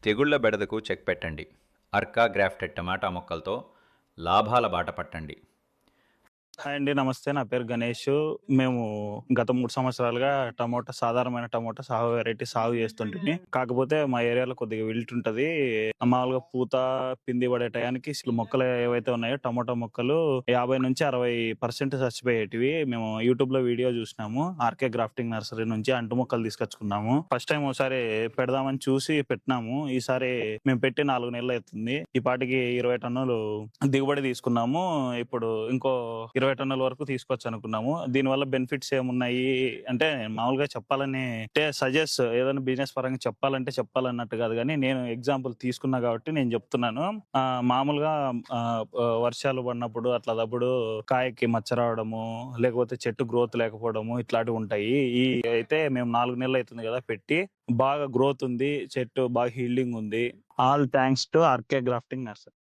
తెగుళ్ల బెడదకు చెక్ పెట్టండి. అర్కా గ్రాఫ్టెడ్ టమాటా మొక్కలతో లాభాల బాట పట్టండి. హాయ్ అండి. నమస్తే. నా పేరు గణేషు. మేము గత 3 సంవత్సరాలుగా సాధారణమైన టమోటా వెరైటీ సాగు చేస్తుంటిమి. కాకపోతే మా ఏరియాలో కొద్దిగా విల్ట్ ఉంటది. మామూలుగా పూత, పిండి పడే టయానికి మొక్కలు ఏవైతే ఉన్నాయో టమోటా మొక్కలు 50-60% చచ్చిపోయేటివి. మేము యూట్యూబ్‌లో వీడియో చూసినాము. ఆర్‌కే గ్రాఫ్టింగ్ నర్సరీ నుంచి అంటు మొక్కలు తీసుకొచ్చుకున్నాము. ఫస్ట్ టైమ్ ఓసారి పెడదామని చూసి పెట్టినాము. ఈసారి మేము పెట్టి 4 నెలలు అయితుంది. ఈ పాటికి 20 టన్నులు దిగుబడి తీసుకున్నాము. ఇప్పుడు ఇంకో 20 టన్నుల వరకు తీసుకొచ్చనుకున్నాము. దీనివల్ల బెనిఫిట్స్ ఏమున్నాయి అంటే, మామూలుగా చెప్పాలని అంటే ఏదైనా బిజినెస్ పరంగా చెప్పాలన్నట్టు కాదు గానీ, నేను ఎగ్జాంపుల్ తీసుకున్నా కాబట్టి నేను చెప్తున్నాను. మామూలుగా వర్షాలు పడినప్పుడు అట్లాటప్పుడు కాయకి మచ్చ రావడము, లేకపోతే చెట్టు గ్రోత్ లేకపోవడము ఇట్లాంటివుంటాయి. అయితే మేము 4 నెలలు అయితుంది కదా పెట్టి. బాగా గ్రోత్ ఉంది. చెట్టు బాగా హీల్డింగ్ ఉంది. All thanks to R K grafting nursery.